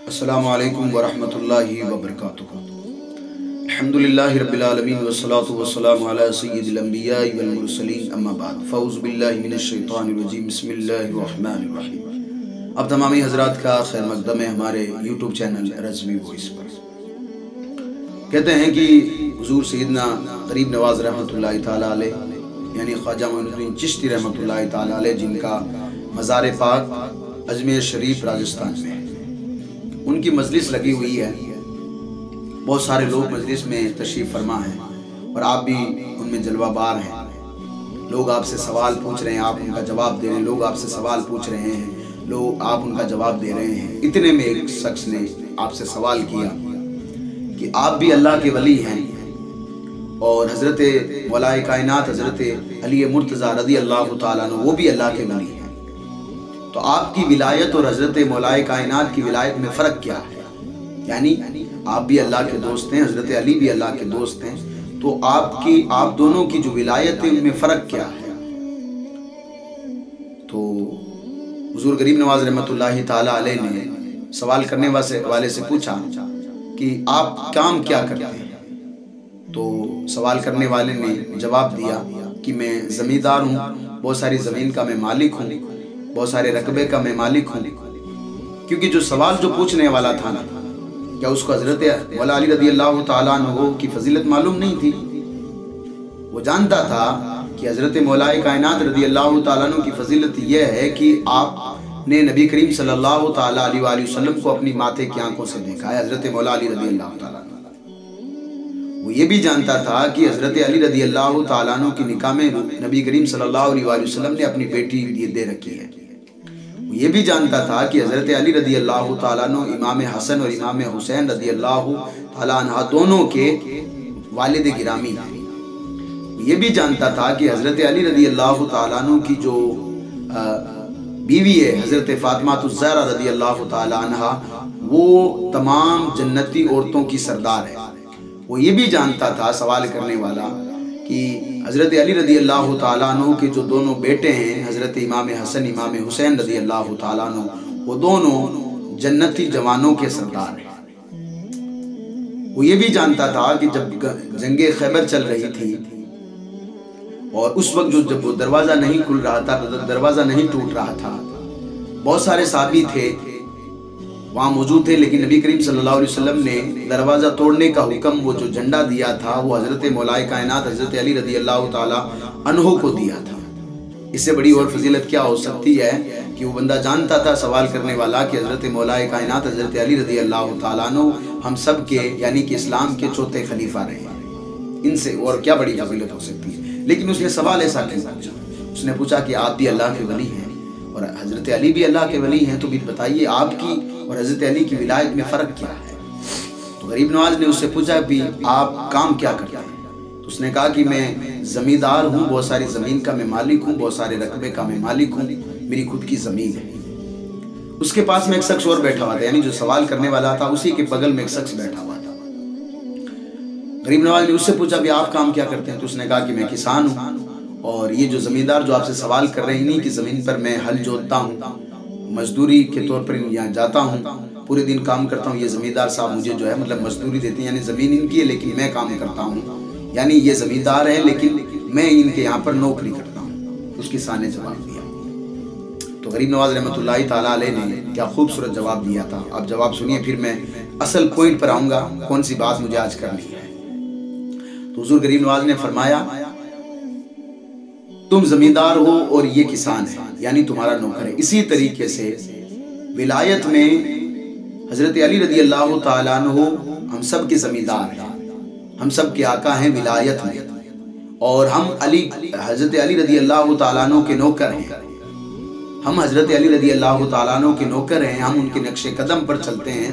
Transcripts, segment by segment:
السلام علیکم ورحمۃ اللہ وبرکاتہ۔ الحمدللہ رب العالمین والصلاة والسلام علی سید الانبیاء والمرسلین، اما بعد، فاعوذ باللہ من الشیطان الرجیم، بسم اللہ الرحمن الرحیم۔ اب تمامی حضرات کا خیر مقدم ہے ہمارے یوٹیوب چینل رضوی وائس پر۔ کہتے ہیں کہ حضور سیدنا غریب نواز رحمۃ اللہ تعالیٰ علیہ، یعنی خواجہ معین الدین چشتی رحمۃ اللہ تعالیٰ علیہ، جن کا مزار پاک اجمیر شریف راجستھان میں ہے، ان کی مجلس لگی ہوئی ہے۔ بہت سارے لوگ مجلس میں تشریف فرما ہیں اور آپ بھی ان میں جلوہ بار ہیں۔ لوگ آپ سے سوال پوچھ رہے ہیں، آپ ان کا جواب دے رہے ہیں، لوگ آپ سے سوال پوچھ رہے ہیں، لوگ آپ ان کا جواب دے رہے ہیں۔ اتنے میں ایک شخص نے آپ سے سوال کیا کہ آپ بھی اللہ کے ولی ہیں اور حضرت مولا کائنات حضرت علی مرتضیٰ رضی اللہ تعالیٰ عنہ وہ بھی اللہ کے ولی ہیں، تو آپ کی ولایت اور حضرت مولا کائنات کی ولایت میں فرق کیا ہے؟ یعنی آپ بھی اللہ کے دوست ہیں، حضرت علی بھی اللہ کے دوست ہیں، تو آپ دونوں کی جو ولایت ہے ان میں فرق کیا ہے؟ تو حضور غریب نواز رحمۃ اللہ تعالیٰ علیہ نے سوال کرنے والے سے پوچھا کہ آپ کام کیا کرتے ہیں؟ تو سوال کرنے والے نے جواب دیا کہ میں زمیندار ہوں، بہت ساری زمین کا میں مالک ہوں، بہت سارے رقبے کا میں مالک ہوں۔ کیونکہ جو سوال جو پوچھنے والا تھا نا، کیا اس کو حضرت مولا علی رضی اللہ تعالیٰ عنہ کی فضیلت معلوم نہیں تھی؟ وہ جانتا تھا کہ حضرت مولا کائنات رضی اللہ تعالیٰ عنہ کی فضیلت یہ ہے کہ آپ نے نبی کریم صلی اللہ تعالیٰ علیہ وآلہ وسلم کو اپنی ماتھے کی آنکھوں سے دیکھا ہے، حضرت مولا علی رضی اللہ تعالیٰ عنہ۔ وہ یہ بھی جانتا تھا کہ حضرت علی رضی اللہ تعالیٰ عنہ کی نکاح میں نبی کریم صلی اللہ علیہ وآلہ وسلم نے اپنی بیٹی دے رکھی ہے۔ وہ یہ بھی جانتا تھا کہ حضرت علی رضی اللہ تعالیٰ عنہ امام حسن اور امام حسین رضی اللہ تعالیٰ عنہ دونوں کے والد گرامی ہیں۔ وہ یہ بھی جانتا تھا کہ حضرت علی رضی اللہ تعالیٰ عنہ کی جو بیوی ہے حضرت فاطمہ الزہرا رضی اللہ تعالیٰ عنہ، وہ تمام جنتی عورتوں کی سردار ہے۔ وہ یہ بھی جانتا تھا سوال کرنے والا کہ حضرت علی رضی اللہ تعالیٰ عنہ کے جو دونوں بیٹے ہیں حضرت امام حسن امام حسین رضی اللہ تعالیٰ عنہ، وہ دونوں جنتی جوانوں کے سردار ہیں۔ وہ یہ بھی جانتا تھا کہ جب جنگ خیبر چل رہی تھی اور اس وقت جب وہ دروازہ نہیں کھل رہا تھا، دروازہ نہیں ٹوٹ رہا تھا، بہت سارے صحابی تھے وہاں موجود تھے، لیکن نبی کریم صلی اللہ علیہ وسلم نے دروازہ توڑنے کا حکم، وہ جو جھنڈا دیا تھا وہ حضرت مولا کائنات حضرت علی رضی اللہ تعالیٰ عنہ کو دیا تھا۔ اس سے بڑی اور فضیلت کیا ہو سکتی ہے کہ وہ بندہ جانتا تھا سوال کرنے والا کہ حضرت مولا کائنات حضرت علی رضی اللہ تعالیٰ عنہ ہم سب کے یعنی کہ اسلام کے چوتھے خلیفہ رہے ہیں، ان سے اور کیا بڑی فضیلت ہو سکتی ہے؟ لیکن اس نے سوال ایسا کیوں پوچھا؟ اس نے پوچھا کہ آپ بھی اللہ کے ولی ہیں اور حضرت علی بھی اللہ کے ولی ہیں، تو بھی بتائیے آپ کی اور حضرت علی کی ولایت میں فرق کیا ہے؟ تو غریب نواز نے اس سے پوچھا بھی آپ کام کیا کرتے ہیں؟ تو اس نے کہا کہ میں زمیندار ہوں، بہت ساری زمین کا میں مالک ہوں، بہت سارے رقبے کا میں مالک ہوں، میری خود کی زمین ہے۔ اس کے پاس میں ایک شخص اور بیٹھا ہوا تھا، یعنی جو سوال کرنے والا تھا اسی کے بغل میں ایک شخص بیٹھا ہوا تھا۔ غریب نواز نے اس سے پوچھا بھی آپ کام کیا کرتے ہیں؟ تو اس نے کہا کہ میں کسان ہوں اور یہ جو زمیندار جو آپ سے سوال کر رہے ہیں انہی کی زمین پر میں ہل جوتتا ہوں، مزدوری کے طور پر یہاں جاتا ہوں، پورے دن کام کرتا ہوں، یہ زمیندار صاحب مجھے جو ہے مطلب مزدوری دیتے ہیں، یعنی زمین ان کی ہے لیکن میں کام کرتا ہوں، یعنی یہ زمیندار ہے لیکن میں ان کے یہاں پر نوکری کرتا ہوں۔ اس کسان نے جواب دیا۔ تو غریب نواز رحمۃ اللہ تعالیٰ علیہ نے کیا خوبصورت جواب دیا تھا، آپ جواب سنیے، پھر میں اصل پوائنٹ پر آؤں گا کون سی بات مجھے آج کرنی ہے۔ تو حضور غریب نواز نے فرمایا تم زمیندار ہو اور یہ کسان ہے، یعنی تمہارا نوکر ہے۔ اسی طریقے سے ولایت میں حضرت علی رضی اللہ تعالیٰ عنہ ہم سب کے زمیندار ہیں، ہم سب کے آقا ہیں ولایت میں، اور ہم حضرت علی رضی اللہ تعالیٰ عنہ کے نوکر ہیں۔ ہم حضرت علی رضی اللہ تعالیٰ عنہ کے نوکر ہیں، ہم ان کے نقش قدم پر چلتے ہیں،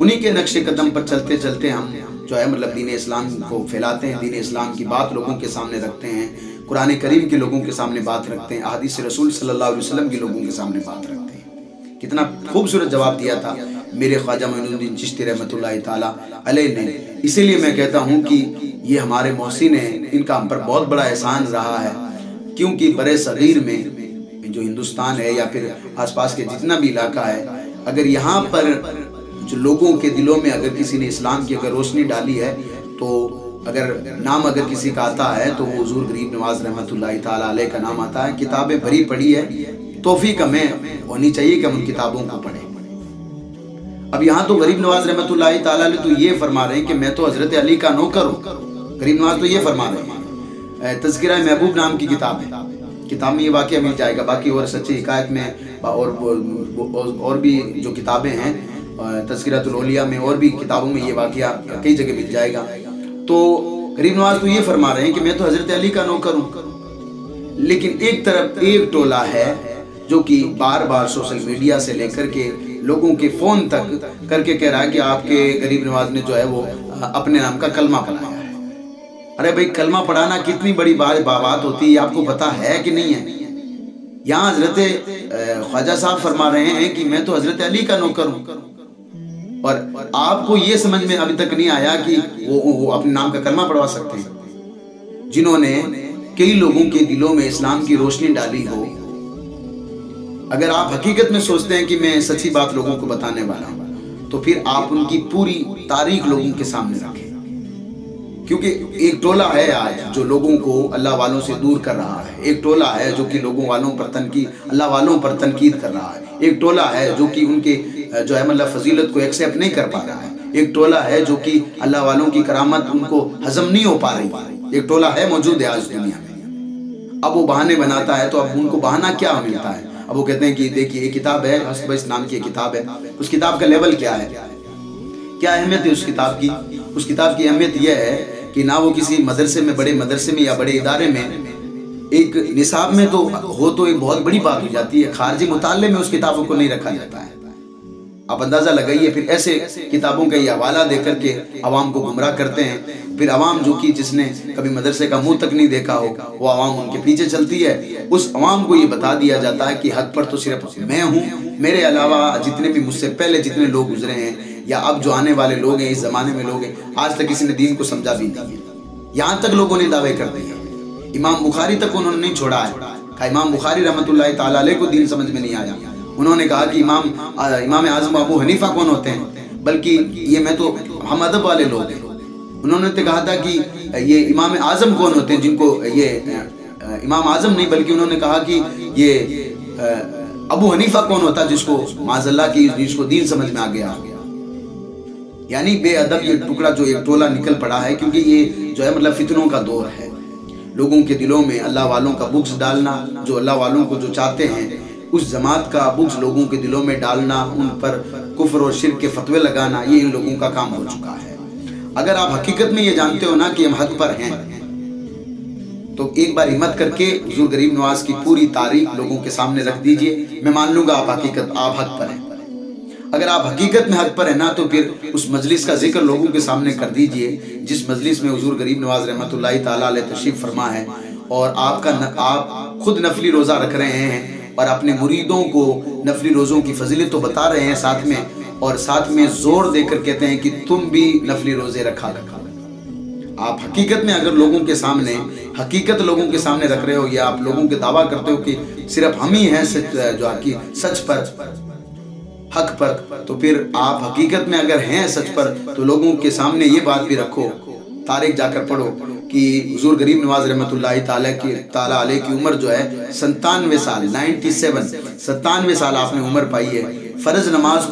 انہی کے نقش قدم پر چلتے چلتے ہم جو ہے مطلب دین اسلام کو پھیلاتے ہیں، دین اسلام کی بات لوگوں کے سامنے رکھتے ہیں، قرآن کریم کے لوگوں کے سامنے بات رکھتے ہیں، احادیث رسول صلی اللہ علیہ وسلم کے لوگوں کے سامنے بات رکھتے ہیں۔ کتنا خوبصورت جواب دیا تھا میرے خواجہ معین الدین چشتی رحمۃ اللہ تعالیٰ علیہ نے۔ اسی لیے میں کہتا ہوں کہ یہ ہمارے محسن ہیں، ان کا ہم پر بہت بڑا احسان رہا ہے، کیونکہ برے صغیر میں جو ہندوستان ہے یا پھر آس پاس کے جتنا بھی علاقہ ہے، اگر یہاں پر جو لوگوں کے دلوں میں اگر کسی نے اسلام کی اگر روشنی ڈالی ہے، تو اگر نام اگر کسی کا آتا ہے تو وہ حضور غریب نواز رحمۃ اللہ تعالیٰ علیہ کا نام آتا ہے۔ کتابیں بھری پڑھی ہے، توفیق ہمیں ہونی چاہیے کہ ہم ان کتابوں کو پڑھیں۔ اب یہاں تو غریب نواز رحمۃ اللہ تعالیٰ علیہ تو یہ فرما رہے ہیں کہ میں تو حضرت علی کا نوکر ہوں۔ غریب نواز تو یہ فرما رہے ہیں۔ تذکرہ محبوب نام کی کتاب ہے، کتاب میں یہ واقعہ مل جائے گا، باقی اور سچی حکایت میں اور بھی جو کتابیں ہیں تذکرۃ الاولیاء میں اور بھی کتابوں میں یہ واقعہ کئی جگہ مل جائے گا۔ تو غریب نواز تو یہ فرما رہے ہیں کہ میں تو حضرت علی کا نوکر ہوں، لیکن ایک طرف ایک ٹولہ ہے جو کہ بار بار سوشل میڈیا سے لے کر کے لوگوں کے فون تک کر کے کہہ رہا ہے کہ آپ کے غریب نواز نے جو ہے وہ اپنے نام کا کلمہ پڑھایا ہے۔ ارے بھائی، کلمہ پڑھانا کتنی بڑی بات ہوتی ہے، آپ کو پتا ہے کہ نہیں ہے؟ یہاں حضرت خواجہ صاحب فرما رہے ہیں کہ میں تو حضرت علی کا نوکر ہوں، اور آپ کو یہ سمجھ میں ابھی تک نہیں آیا کہ وہ اپنے نام کا کلمہ پڑھوا سکتے ہیں، جنہوں نے کئی لوگوں کے دلوں میں اسلام کی روشنی ڈالی ہو۔ اگر آپ حقیقت میں سوچتے ہیں کہ میں سچی بات لوگوں کو بتانے والا ہوں، تو پھر آپ ان کی پوری تاریخ لوگوں کے سامنے رکھیں، کیونکہ ایک ٹولہ ہے آج جو لوگوں کو اللہ والوں سے دور کر رہا ہے، ایک ٹولہ ہے جو کہ لوگوں والوں پر اللہ والوں پر تنقید کر رہا ہے، ایک ٹولہ ہے جو کہ ان کے جو ہے مطلب فضیلت کو ایکسیپٹ نہیں کر پا رہا ہے، ایک ٹولہ ہے جو کہ اللہ والوں کی کرامت ان کو ہضم نہیں ہو پا رہی، ایک ٹولہ ہے موجود ہے آج دنیا میں۔ اب وہ بہانے بناتا ہے، تو اب ان کو بہانہ کیا ملتا ہے؟ اب وہ کہتے ہیں کہ دیکھیے یہ کتاب ہے، حسب اس نام کی کتاب ہے، اس کتاب کا لیول کیا ہے، کیا اہمیت ہے اس کتاب کی؟ اس کتاب کی اہمیت یہ ہے کہ نہ وہ کسی مدرسے میں، بڑے مدرسے میں یا بڑے ادارے میں ایک نصاب میں تو ہو تو ایک بہت بڑی بات ہو جاتی ہے، خارجی مطالعے میں اس کتابوں کو نہیں رکھا جاتا ہے۔ آپ اندازہ لگائیے، پھر ایسے کتابوں کا یہ حوالہ دے کر کے عوام کو گمراہ کرتے ہیں، پھر عوام جو کہ جس نے کبھی مدرسے کا منہ تک نہیں دیکھا ہو، وہ عوام ان کے پیچھے چلتی ہے۔ اس عوام کو یہ بتا دیا جاتا ہے کہ حق پر تو صرف میں ہوں، میرے علاوہ جتنے بھی مجھ سے پہلے جتنے لوگ گزرے ہیں یا اب جو آنے والے لوگ ہیں، اس زمانے میں لوگ ہیں، آج تک کسی نے دین کو سمجھا بھی نہیں ہے۔ یہاں تک لوگوں نے دعوے کر دیے، امام بخاری تک انہوں نے نہیں چھوڑا ہے کہ امام بخاری رحمۃ اللہ تعالیٰ علیہ کو دین سمجھ میں نہیں آیا۔ انہوں نے کہا کہ امام اعظم ابو حنیفہ کون ہوتے ہیں، بلکہ یہ میں تو ہم ادب والے لوگ ہیں۔ انہوں نے تو کہا تھا کہ یہ امام اعظم کون ہوتے ہیں، جن کو یہ امام اعظم نہیں، بلکہ انہوں نے کہا کہ یہ ابو حنیفہ کون ہوتا جس کو معاذ اللہ کی جس کو دین سمجھ میں آ گیا۔ یعنی بے ادب یہ ٹکڑا جو ایک ٹولہ نکل پڑا ہے، کیونکہ یہ جو ہے مطلب فتنوں کا دور ہے، لوگوں کے دلوں میں اللہ والوں کا بغض ڈالنا، جو اللہ والوں کو جو چاہتے ہیں اس جماعت کا بغض لوگوں کے دلوں میں ڈالنا، ان پر کفر اور شرک کے فتوے لگانا، یہ ان لوگوں کا کام ہو چکا ہے۔ اگر آپ حقیقت میں یہ جانتے ہو نا کہ ہم حق پر ہیں، تو ایک بار ہمت کر کے حضور غریب نواز کی پوری تاریخ لوگوں کے سامنے رکھ دیجئے، میں مان لوں گا آپ حق پر ہیں۔ اگر آپ حقیقت میں حق پر ہیں نا، تو پھر اس مجلس کا ذکر لوگوں کے سامنے کر دیجئے جس مجلس میں حضور غریب نواز رحمۃ اللہ تعالیٰ علیہ تشریف فرما ہے، اور آپ خود نفلی روزہ رکھ رہے ہیں اور اپنے مریدوں کو نفلی روزوں کی فضیلت تو بتا رہے ہیں ساتھ میں، اور ساتھ میں زور دے کر کہتے ہیں کہ تم بھی نفلی روزے رکھا۔ آپ حقیقت میں اگر لوگوں کے سامنے حقیقت لوگوں کے سامنے رکھ رہے ہو، یا آپ لوگوں کے دعویٰ کرتے ہو کہ صرف ہم ہی ہیں سچ پر، حق پر، تو پھر آپ حقیقت میں اگر ہیں سچ پر تو لوگوں کے سامنے یہ بات بھی رکھو، تاریخ جا کر پڑھو کہ حضور غریب نواز رحمۃ اللہ تعالیٰ علیہ کی عمر جو ہے 97 سال 97 سال آپ نے عمر پائی ہے۔ فرض نماز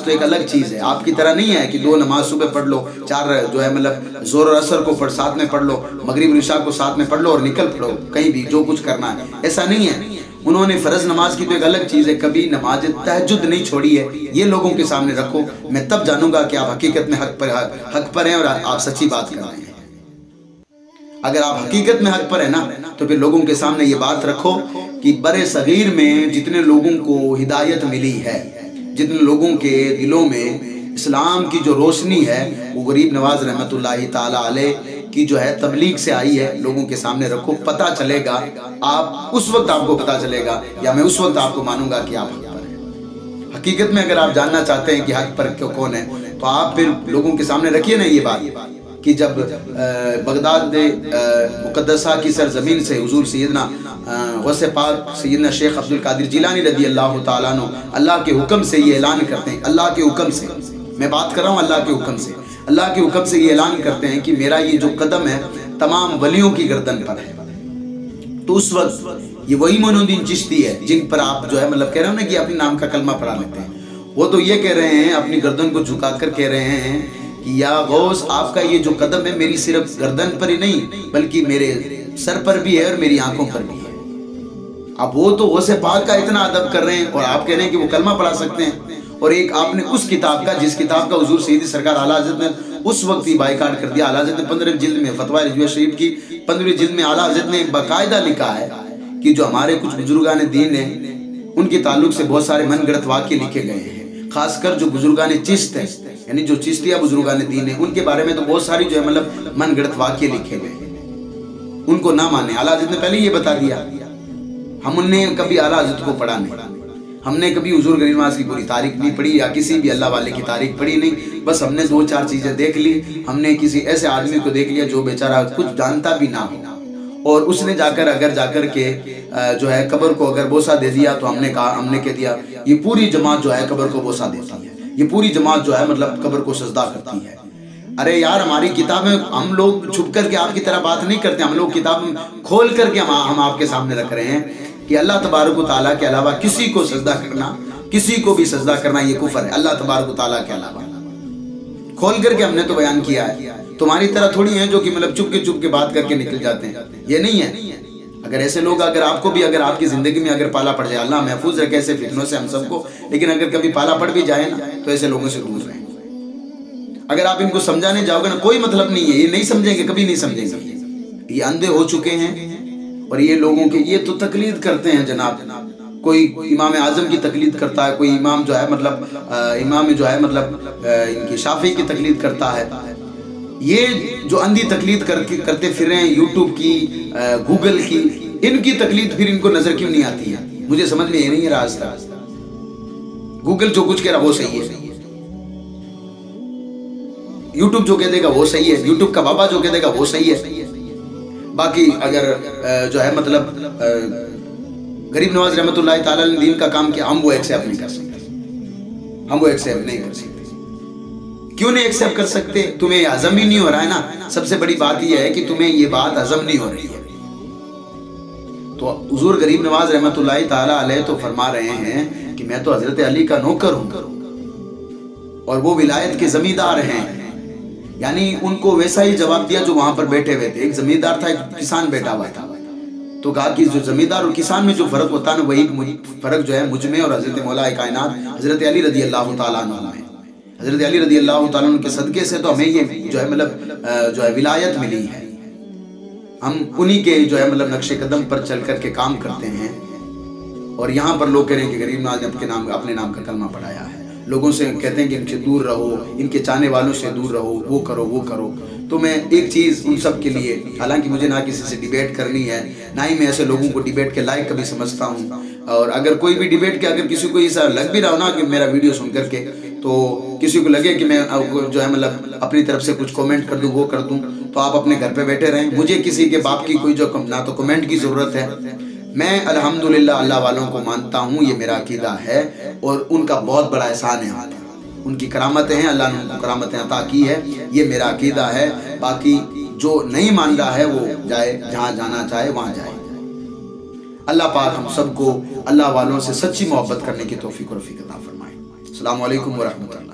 تو ایک الگ چیز ہے، آپ کی طرح نہیں ہے کہ 2 نماز صبح پڑھ لو، 4 جو ہے مطلب زور اور عصر کو ساتھ میں پڑھ لو، مغرب عشاء کو ساتھ میں پڑھ لو اور نکل پڑو کہیں بھی جو کچھ کرنا ہے، ایسا نہیں ہے۔ انہوں نے فرض نماز کی تو ایک الگ چیز ہے، کبھی نماز تہجد نہیں چھوڑی ہے، یہ لوگوں کے سامنے رکھو، میں تب جانوں گا کہ آپ حقیقت میں حق پر ہیں اور آپ سچی بات کر رہے ہیں۔ اگر آپ حقیقت میں حق پر ہیں نا، تو پھر لوگوں کے سامنے یہ بات رکھو کہ برِ صغیر میں جتنے لوگوں کو ہدایت ملی ہے، جتنے لوگوں کے دلوں میں اسلام کی جو روشنی ہے، وہ غریب نواز رحمۃ اللہ تعالیٰ علیہ کی جو ہے تبلیغ سے آئی ہے، لوگوں کے سامنے رکھو، پتہ چلے گا، آپ اس وقت آپ کو پتہ چلے گا، یا میں اس وقت آپ کو مانوں گا کہ آپ حق پر ہیں۔ حقیقت میں اگر آپ جاننا چاہتے ہیں کہ حق پر کون ہے، تو آپ پھر لوگوں کے سامنے رکھیے نا یہ بات کہ جب بغداد مقدسہ کی سرزمین سے حضور سیدنا غوث پاک سیدنا شیخ عبد القادر جیلانی رضی اللہ تعالیٰ عنہ اللہ کے حکم سے یہ اعلان کرتے ہیں، اللہ کے حکم سے میں بات کر رہا ہوں اللہ کے حکم سے. اللہ کے حکم سے یہ اعلان کرتے ہیں کہ میرا یہ جو قدم ہے تمام ولیوں کی گردن پر ہے. تو اس وقت یہ وہی معین الدین چشتی ہے جن پر آپ جو ہے مطلب کہہ رہے ہو نا کہ اپنے نام کا کلمہ پڑھا لیتے ہیں. وہ تو یہ کہہ رہے ہیں اپنی گردن کو جھکا کر کہہ رہے ہیں کہ یا غوث آپ کا یہ جو قدم ہے میری صرف گردن پر ہی نہیں بلکہ میرے سر پر بھی ہے اور میری آنکھوں پر بھی ہے. اب وہ تو غوث پاک کا اتنا ادب کر رہے ہیں اور آپ کہہ رہے ہیں کہ وہ کلمہ پڑھا سکتے ہیں. اور ایک آپ نے اس کتاب کا جس کتاب کا حضور سیدی سرکار اعلیٰ حضرت نے اس وقت ہی بائیکاٹ کر دیا. اعلیٰ حضرت نے 15 جلد میں فتویٰ رضویہ شریف کی 15 جلد میں اعلیٰ حضرت نے باقاعدہ لکھا ہے کہ جو ہمارے کچھ بزرگان دین ہیں ان کے تعلق سے بہت سارے من گڑت واقعے لکھے گئے ہیں. خاص کر جو بزرگان چشت ہیں یعنی جو چشتیہ بزرگان دین ہیں ان کے بارے میں تو بہت ساری جو ہے مطلب من گڑت واقعے لکھے گئے ہیں. ان کو نہ مانے. اعلیٰ حضرت نے پہلے یہ بتا دیا. ہم نے کبھی اعلیٰ حضرت کو پڑھا نہیں. ہم نے کبھی حضور غریب نواز کی پوری تاریخ نہیں پڑھی یا کسی بھی اللہ والے کی تاریخ پڑھی نہیں. بس ہم نے 2-4 چیزیں دیکھ لی. ہم نے کسی ایسے آدمی کو دیکھ لیا جو بیچارہ کچھ جانتا بھی نہ ہو اور اس نے جا کر کے جو ہے قبر کو اگر بوسہ دے دیا تو ہم نے کہہ دیا یہ پوری جماعت جو ہے قبر کو بوسہ دیتی ہے. یہ پوری جماعت جو ہے مطلب قبر کو سجدہ کرتی ہے. ارے یار ہماری کتابیں ہم لوگ چھپ کر کے آپ کی طرح بات نہیں کرتے. ہم لوگ کتاب کھول کر کے ہم آپ کے سامنے رکھ رہے ہیں کہ اللہ تبارک و تعالیٰ کے علاوہ کسی کو سجدہ کرنا کسی کو بھی سجدہ کرنا یہ کفر ہے. اللہ تبارک و تعالیٰ کے علاوہ کھول کر کے ہم نے تو بیان کیا ہے. تمہاری طرح تھوڑی ہیں جو کہ مطلب چپ کے بات کر کے نکل جاتے ہیں. یہ نہیں ہے. اگر ایسے لوگ اگر آپ کو بھی اگر آپ کی زندگی میں اگر پالا پڑ جائے اللہ محفوظ رکھے ایسے فتنوں سے ہم سب کو. لیکن اگر کبھی پالا پڑ بھی جائے نا تو ایسے لوگوں سے دور رہیں. اگر آپ ان کو سمجھانے جاؤ گے نا کوئی مطلب نہیں ہے. یہ نہیں سمجھیں گے کبھی نہیں سمجھیں گے. یہ اندھے ہو چکے ہیں اور یہ لوگوں کے یہ تو تقلید کرتے ہیں جناب. کوئی امام اعظم کی تقلید کرتا ہے. کوئی امام جو ہے مطلب ان کی شافعی کی تقلید کرتا ہے. یہ جو اندھی تقلید کرتے پھر رہے ہیں یوٹیوب کی گوگل کی ان کی تقلید پھر ان کو نظر کیوں نہیں آتی ہے مجھے سمجھ میں یہ نہیں ہے راستہ. گوگل جو کچھ کہہ رہا وہ صحیح ہے. یوٹیوب جو کہہ دے گا وہ صحیح ہے. یوٹیوب کا بابا جو کہہ دے گا وہ صحیح ہے. باقی اگر جو ہے مطلب غریب نواز رحمۃ اللہ تعالیٰ نے دین کا کام کیا ہم وہ ایکسیپٹ نہیں کر سکتے. ہم وہ ایکسیپٹ نہیں کر سکتے. کیوں نہیں ایکسیپٹ کر سکتے؟ تمہیں ہضم ہی نہیں ہو رہا ہے نا. سب سے بڑی بات یہ ہے کہ تمہیں یہ بات ہضم نہیں ہو رہی ہے. تو حضور غریب نواز رحمۃ اللہ تعالیٰ علیہ تو فرما رہے ہیں کہ میں تو حضرت علی کا نوکر ہوں اور وہ ولایت کے زمیندار ہیں. یعنی ان کو ویسا ہی جواب دیا جو وہاں پر بیٹھے ہوئے تھے. ایک زمیندار تھا ایک کسان بیٹھا ہوا تھا. تو کہا کہ جو زمیندار اور کسان میں جو فرق ہوتا ہے نا وہی فرق جو ہے مجھ میں اور حضرت مولا کائنات حضرت علی رضی اللہ تعالیٰ عنہ ہے. حضرت علی رضی اللہ تعالیٰ عنہ کے صدقے سے تو ہمیں یہ جو ہے مطلب جو ہے ولایت ملی ہے. ہم انہی کے جو ہے مطلب نقش قدم پر چل کر کے کام کرتے ہیں. اور یہاں پر لوگ کہہ رہے ہیں کہ غریب نواز نے اپنے نام کا کلمہ پڑھایا ہے. لوگوں سے کہتے ہیں کہ ان سے دور رہو, ان کے چاہنے والوں سے دور رہو, وہ کرو وہ کرو. تو میں ایک چیز ان سب کے لیے, حالانکہ مجھے نہ کسی سے ڈیبیٹ کرنی ہے, نہ ہی میں ایسے لوگوں کو ڈیبیٹ کے لائق کبھی سمجھتا ہوں. اور اگر کوئی بھی ڈیبیٹ کے اگر کسی کو ایسا لگ بھی رہا ہو نا کہ میرا ویڈیو سن کر کے تو کسی کو لگے کہ میں جو ہے مطلب اپنی طرف سے کچھ کومنٹ کر دوں وہ کر دوں, تو آپ اپنے گھر پہ بیٹھے رہیں. مجھے کسی کے باپ کی کوئی جو نہ تو کومنٹ کی ضرورت ہے. میں الحمدللہ اللہ والوں کو مانتا ہوں, یہ میرا عقیدہ ہے اور ان کا بہت بڑا احسان ہے. ان کی کرامتیں ہیں, اللہ نے ان کو کرامتیں عطا کی ہے, یہ میرا عقیدہ ہے. باقی جو نہیں مان رہا ہے وہ جائے جہاں جانا چاہے وہاں جائے. اللہ پاک ہم سب کو اللہ والوں سے سچی محبت کرنے کی توفیق و رفیق عطا فرمائے. السلام علیکم ورحمۃ اللہ.